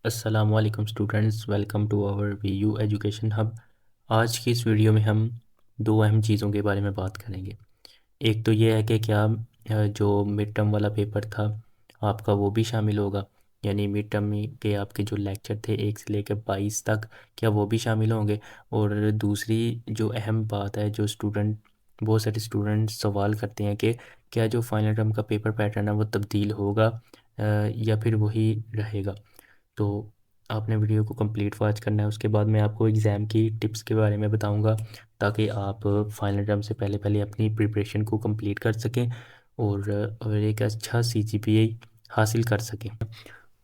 अस्सलामुअलैकुम students, welcome to our VU education hub. आज की इस वीडियो में हम दो अहम चीज़ों के बारे में बात करेंगे। एक तो ये है कि क्या जो मिड टर्म वाला पेपर था आपका वो भी शामिल होगा, यानी मिड टर्म के आपके जो लेक्चर थे 1 से लेकर 22 तक, क्या वो भी शामिल होंगे। और दूसरी जो अहम बात है, जो बहुत सारे स्टूडेंट सवाल करते हैं कि क्या जो फाइनल टर्म का पेपर पैटर्न है वो तब्दील होगा या फिर वही रहेगा। तो आपने वीडियो को कंप्लीट वॉच करना है। उसके बाद मैं आपको एग्ज़ाम की टिप्स के बारे में बताऊंगा, ताकि आप फाइनल टर्म से पहले पहले अपनी प्रिपरेशन को कंप्लीट कर सकें और एक अच्छा सीजीपीए हासिल कर सकें,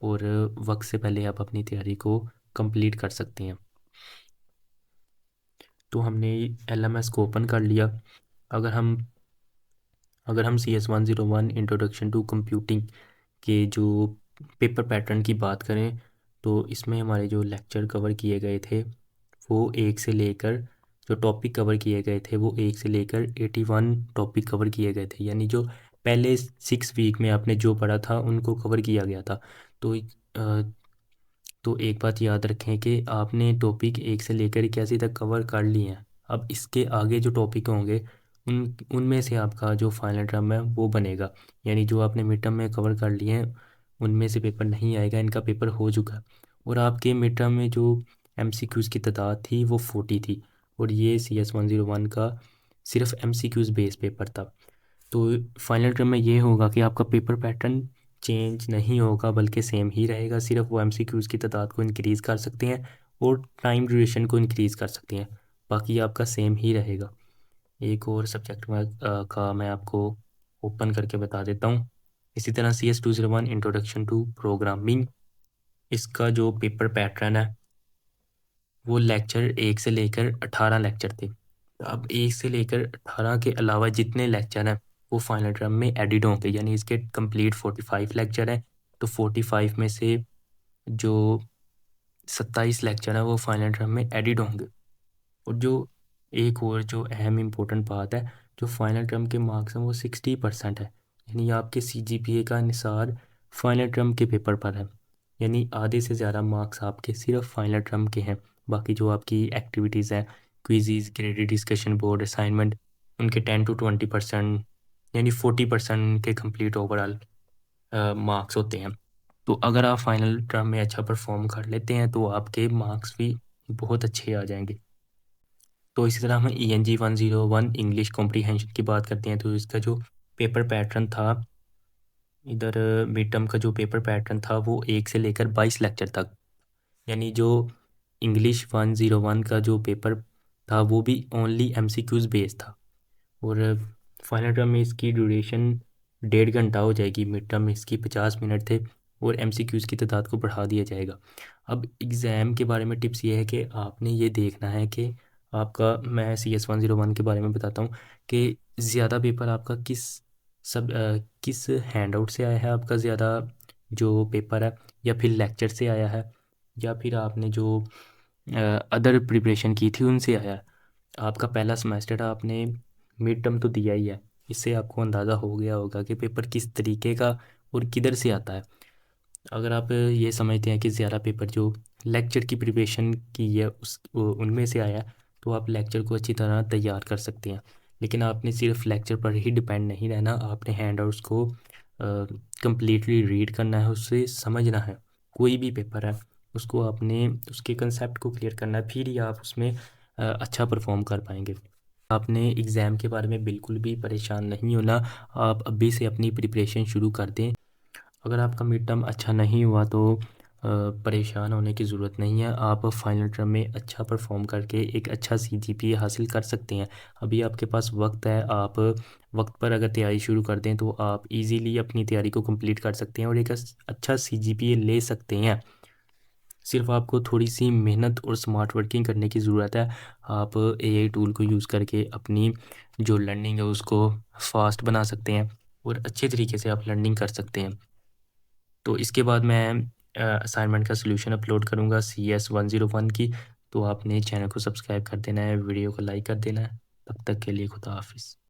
और वक्त से पहले आप अपनी तैयारी को कंप्लीट कर सकते हैं। तो हमने एलएमएस को ओपन कर लिया। अगर हम CS101 इंट्रोडक्शन टू कंप्यूटिंग के जो पेपर पैटर्न की बात करें, तो इसमें हमारे जो लेक्चर कवर किए गए थे वो एक से लेकर जो टॉपिक कवर किए गए थे वो 1 से लेकर 81 टॉपिक कवर किए गए थे, यानी जो पहले 6 वीक में आपने जो पढ़ा था उनको कवर किया गया था। तो तो एक बात याद रखें कि आपने टॉपिक 1 से लेकर 81 तक कवर कर लिए हैं। अब इसके आगे जो टॉपिक होंगे उनमें से आपका जो फाइनल टर्म है वो बनेगा, यानी जो आपने मिड टर्म में कवर कर लिए हैं उनमें से पेपर नहीं आएगा, इनका पेपर हो चुका है। और आपके मिड टर्म में जो MCQs की तादाद थी वो 40 थी, और ये CS101 का सिर्फ MCQs बेस पेपर था। तो फाइनल टर्म में ये होगा कि आपका पेपर पैटर्न चेंज नहीं होगा, बल्कि सेम ही रहेगा। सिर्फ वो MCQs की तादाद को इंक्रीज़ कर सकते हैं और टाइम ड्यूरेशन को इंक्रीज़ कर सकते हैं, बाकी आपका सेम ही रहेगा। एक और सब्जेक्ट में का मैं आपको ओपन करके बता देता हूँ। इसी तरह CS201 इंट्रोडक्शन टू प्रोग्रामिंग, इसका जो पेपर पैटर्न है वो लेक्चर 1 से लेकर 18 लेक्चर थे। अब 1 से लेकर 18 के अलावा जितने लेक्चर हैं वो फाइनल टर्म में एडिट होंगे, यानी इसके कंप्लीट 45 लेक्चर हैं। तो 45 में से जो 27 लेक्चर हैं वो फाइनल टर्म में एडिट होंगे। और जो एक और जो अहम इम्पोर्टेंट बात है, जो फाइनल टर्म के मार्क्स हैं वो 60% है, यानी आपके CGPA का निसार फाइनल टर्म के पेपर पर है, यानी आधे से ज़्यादा मार्क्स आपके सिर्फ फाइनल टर्म के हैं। बाकी जो आपकी एक्टिविटीज़ हैं, quiz, graded discussion board assignment, उनके 10 to 20% यानी 40% के कंप्लीट ओवरऑल मार्क्स होते हैं। तो अगर आप फाइनल टर्म में अच्छा परफॉर्म कर लेते हैं तो आपके मार्क्स भी बहुत अच्छे आ जाएंगे। तो इसी तरह हम ENG 101 इंग्लिश कॉम्प्रीहेंशन की बात करते हैं। तो इसका जो पेपर पैटर्न था, इधर मिड टर्म का जो पेपर पैटर्न था वो 1 से लेकर 22 लेक्चर तक, यानी जो इंग्लिश 101 का जो पेपर था वो भी ओनली MCQs बेस था। और फाइनल टर्म में इसकी ड्यूरेशन 1.5 घंटा हो जाएगी। मिड टर्म में इसकी 50 मिनट थे और MCQs की तादाद को बढ़ा दिया जाएगा। अब एग्ज़ाम के बारे में टिप्स ये है कि आपने ये देखना है कि आपका, मैं CS101 के बारे में बताता हूँ कि ज़्यादा पेपर आपका किस हैंड आउट से आया है, आपका ज़्यादा जो पेपर है, या फिर लेक्चर से आया है, या फिर आपने जो अदर प्रिपरेशन की थी उनसे आया है। आपका पहला सेमेस्टर आपने मिड टर्म तो दिया ही है, इससे आपको अंदाज़ा हो गया होगा कि पेपर किस तरीके का और किधर से आता है। अगर आप ये समझते हैं कि ज़्यादा पेपर जो लेक्चर की प्रिपरेशन की है उनमें से आया, तो आप लेक्चर को अच्छी तरह तैयार कर सकते हैं। लेकिन आपने सिर्फ लेक्चर पर ही डिपेंड नहीं रहना, आपने हैंड आउट्स को कम्प्लीटली रीड करना है, उससे समझना है। कोई भी पेपर है उसको आपने उसके कंसेप्ट को क्लियर करना है, फिर ही आप उसमें अच्छा परफॉर्म कर पाएंगे। आपने एग्ज़ाम के बारे में बिल्कुल भी परेशान नहीं होना, आप अभी से अपनी प्रिपरेशन शुरू कर दें। अगर आपका मिड टर्म अच्छा नहीं हुआ तो परेशान होने की ज़रूरत नहीं है। आप फाइनल टर्म में अच्छा परफॉर्म करके एक अच्छा CGPA हासिल कर सकते हैं। अभी आपके पास वक्त है, आप वक्त पर अगर तैयारी शुरू कर दें तो आप इजीली अपनी तैयारी को कंप्लीट कर सकते हैं और एक अच्छा CGPA ले सकते हैं। सिर्फ आपको थोड़ी सी मेहनत और स्मार्ट वर्किंग करने की ज़रूरत है। आप AI टूल को यूज़ करके अपनी जो लर्निंग है उसको फास्ट बना सकते हैं और अच्छे तरीके से आप लर्निंग कर सकते हैं। तो इसके बाद मैं असाइनमेंट का सलूशन अपलोड करूँगा CS101 की। तो आपने चैनल को सब्सक्राइब कर देना है, वीडियो को लाइक कर देना है। तब तक के लिए खुदा हाफिज़।